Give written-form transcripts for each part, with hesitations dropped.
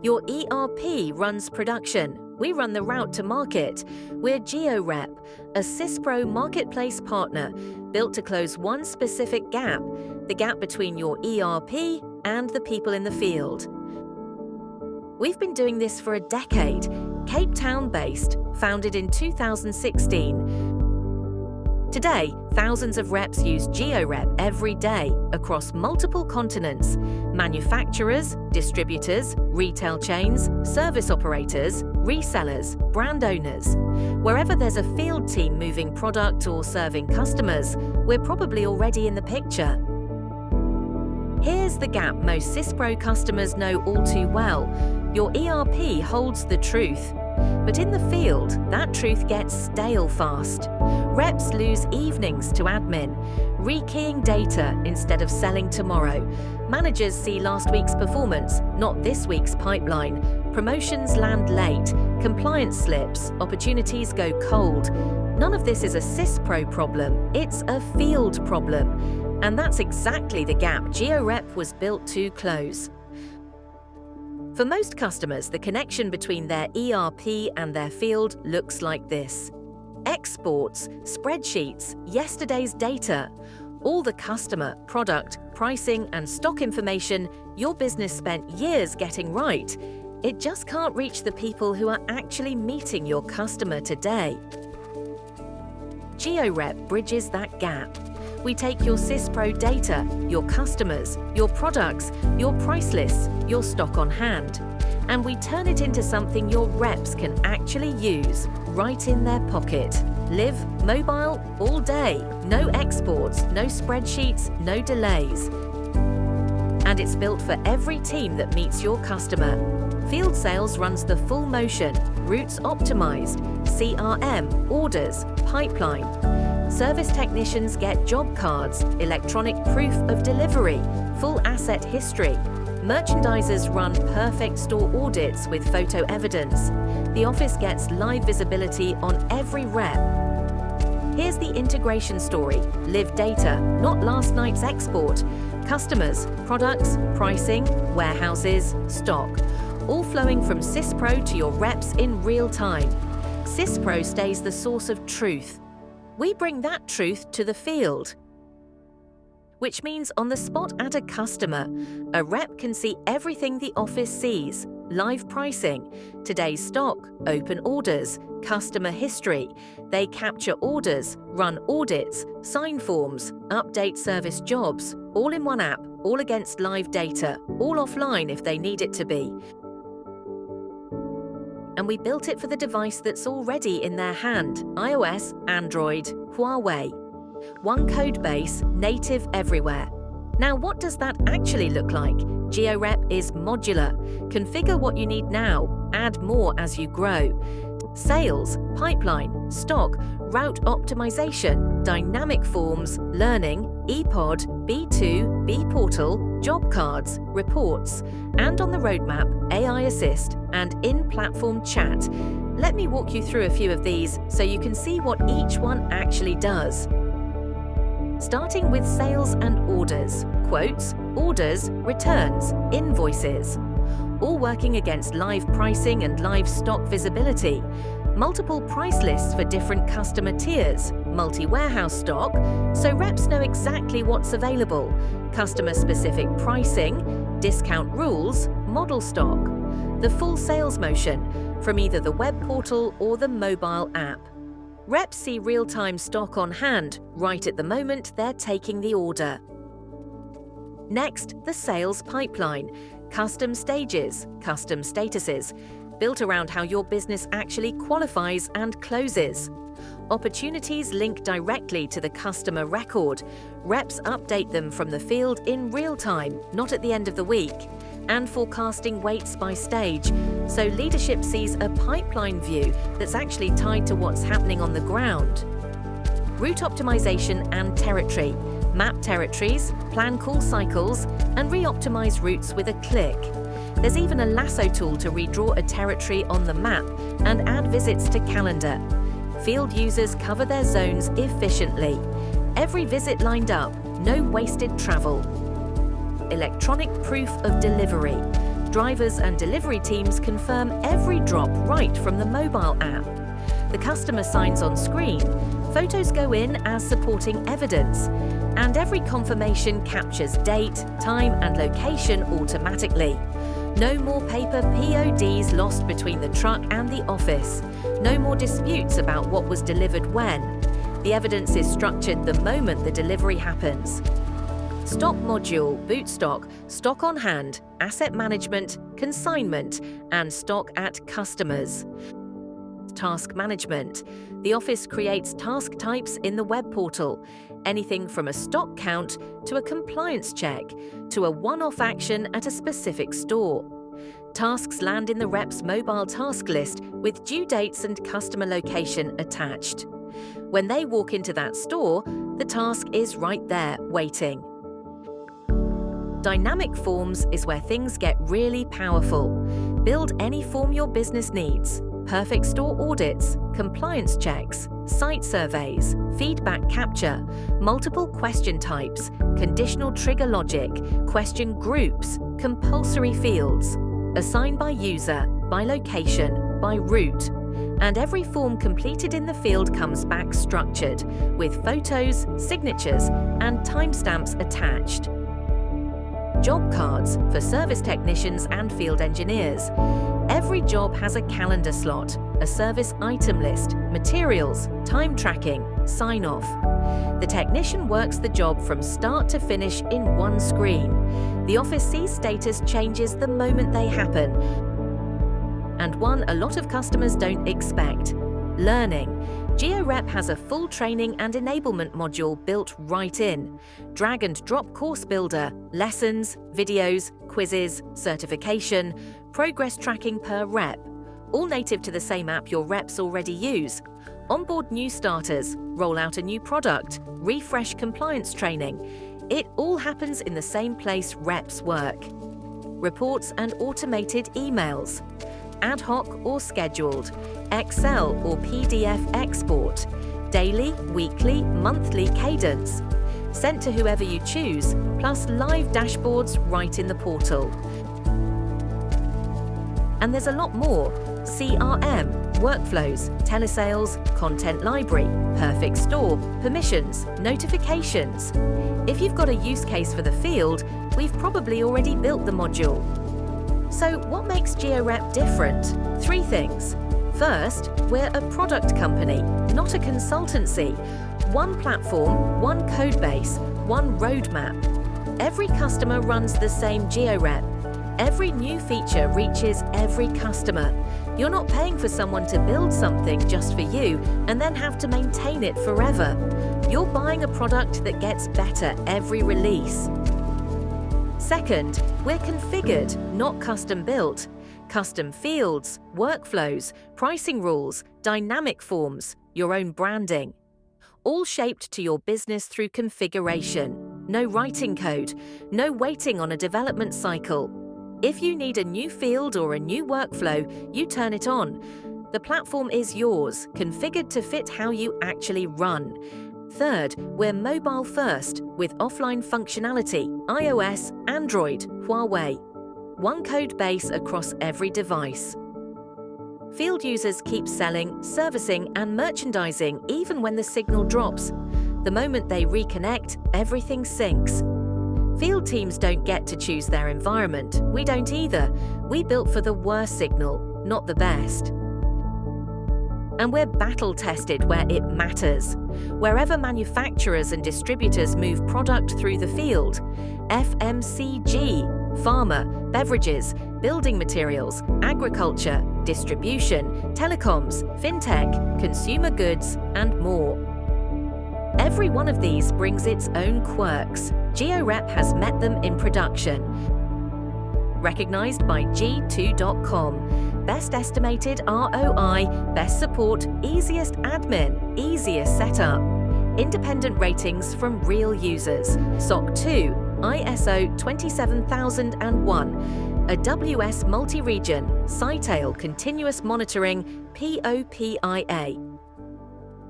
Your ERP runs production. We run the route to market. We're Geo Rep, a SYSPRO Marketplace Partner built to close one specific gap, the gap between your ERP and the people in the field. We've been doing this for a decade, Cape Town-based, founded in 2016. Today, thousands of reps use GeoRep every day across multiple continents. Manufacturers, distributors, retail chains, service operators, resellers, brand owners. Wherever there's a field team moving product or serving customers, we're probably already in the picture. Here's the gap most SYSPRO customers know all too well. Your ERP holds the truth. But in the field, that truth gets stale fast. Reps lose evenings to admin, rekeying data instead of selling tomorrow. Managers see last week's performance, not this week's pipeline. Promotions land late, compliance slips, opportunities go cold. None of this is a SYSPRO problem, it's a field problem. And that's exactly the gap GeoRep was built to close. For most customers, the connection between their ERP and their field looks like this. Exports, spreadsheets, yesterday's data, all the customer, product, pricing, and stock information your business spent years getting right. It just can't reach the people who are actually meeting your customer today. GeoRep bridges that gap. We take your SYSPRO data, your customers, your products, your price lists, your stock on hand, and we turn it into something your reps can actually use right in their pocket. Live mobile all day. No exports, no spreadsheets, no delays. And it's built for every team that meets your customer. Field sales runs the full motion, routes optimized, CRM, orders, pipeline. Service technicians get job cards, electronic proof of delivery, full asset history. Merchandisers run perfect store audits with photo evidence. The office gets live visibility on every rep. Here's the integration story. Live data, not last night's export. Customers, products, pricing, warehouses, stock. All flowing from SYSPRO to your reps in real time. SYSPRO stays the source of truth. We bring that truth to the field. Which means on the spot at a customer, a rep can see everything the office sees: live pricing, today's stock, open orders, customer history. They capture orders, run audits, sign forms, update service jobs, all in one app, all against live data, all offline if they need it to be. And we built it for the device that's already in their hand: iOS, Android, Huawei. One code base, native everywhere. Now, what does that actually look like? GeoRep is modular. Configure what you need now, add more as you grow. Sales, pipeline, stock, route optimization, dynamic forms, learning, ePod, B2, B-Portal, job cards, reports, and on the roadmap, AI Assist and in-platform chat. Let me walk you through a few of these so you can see what each one actually does. Starting with sales and orders, quotes, orders, returns, invoices. All working against live pricing and live stock visibility. Multiple price lists for different customer tiers, multi-warehouse stock, so reps know exactly what's available. Customer-specific pricing, discount rules, model stock. The full sales motion, from either the web portal or the mobile app. Reps see real-time stock on hand, right at the moment they're taking the order. Next, the sales pipeline. Custom stages, custom statuses, built around how your business actually qualifies and closes. Opportunities link directly to the customer record. Reps update them from the field in real time, not at the end of the week. And forecasting weights by stage, so leadership sees a pipeline view that's actually tied to what's happening on the ground. Route optimization and territory. Map territories, plan call cycles, and re-optimize routes with a click. There's even a lasso tool to redraw a territory on the map and add visits to calendar. Field users cover their zones efficiently. Every visit lined up, no wasted travel. Electronic proof of delivery. Drivers and delivery teams confirm every drop right from the mobile app. The customer signs on screen, photos go in as supporting evidence, and every confirmation captures date, time and location automatically. No more paper PODs lost between the truck and the office. No more disputes about what was delivered when. The evidence is structured the moment the delivery happens. Stock module, boot stock on hand, asset management, consignment, and stock at customers. Task management. The office creates task types in the web portal. Anything from a stock count to a compliance check to a one-off action at a specific store. Tasks land in the rep's mobile task list with due dates and customer location attached. When they walk into that store, the task is right there, waiting. Dynamic forms is where things get really powerful. Build any form your business needs. Perfect store audits, compliance checks, site surveys, feedback capture, multiple question types, conditional trigger logic, question groups, compulsory fields, assigned by user, by location, by route. And every form completed in the field comes back structured, with photos, signatures, and timestamps attached. Job cards for service technicians and field engineers. Every job has a calendar slot, a service item list, materials, time tracking, sign-off. The technician works the job from start to finish in one screen. The office sees status changes the moment they happen, and one a lot of customers don't expect: learning. GeoRep has a full training and enablement module built right in. Drag and drop course builder, lessons, videos, quizzes, certification, progress tracking per rep, all native to the same app your reps already use. Onboard new starters, roll out a new product, refresh compliance training. It all happens in the same place reps work. Reports and automated emails. Ad hoc or scheduled, Excel or PDF export, daily, weekly, monthly cadence, sent to whoever you choose, plus live dashboards right in the portal. And there's a lot more: CRM, workflows, telesales, content library, perfect store, permissions, notifications. If you've got a use case for the field, we've probably already built the module. So what makes GeoRep different? 3 things. First, we're a product company, not a consultancy. One platform, one code base, one roadmap. Every customer runs the same GeoRep. Every new feature reaches every customer. You're not paying for someone to build something just for you and then have to maintain it forever. You're buying a product that gets better every release. Second, we're configured, not custom built. Custom fields, workflows, pricing rules, dynamic forms, your own branding. All shaped to your business through configuration. No writing code, no waiting on a development cycle. If you need a new field or a new workflow, you turn it on. The platform is yours, configured to fit how you actually run. Third, we're mobile first with offline functionality, iOS, Android, Huawei. One code base across every device. Field users keep selling, servicing, and merchandising even when the signal drops. The moment they reconnect, everything syncs. Field teams don't get to choose their environment. We don't either. We built for the worst signal, not the best. And we're battle-tested where it matters. Wherever manufacturers and distributors move product through the field, FMCG, pharma, beverages, building materials, agriculture, distribution, telecoms, fintech, consumer goods, and more. Every one of these brings its own quirks. GeoRep has met them in production. Recognized by G2.com. Best estimated ROI, best support, easiest admin, easiest setup. Independent ratings from real users. SOC 2, ISO 27001, AWS multi-region, Scytale continuous monitoring, POPIA.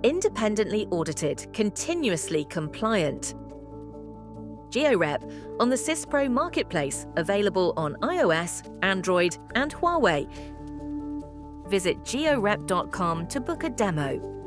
Independently audited, continuously compliant. GeoRep on the SYSPRO Marketplace, available on iOS, Android, and Huawei. Visit georep.com to book a demo.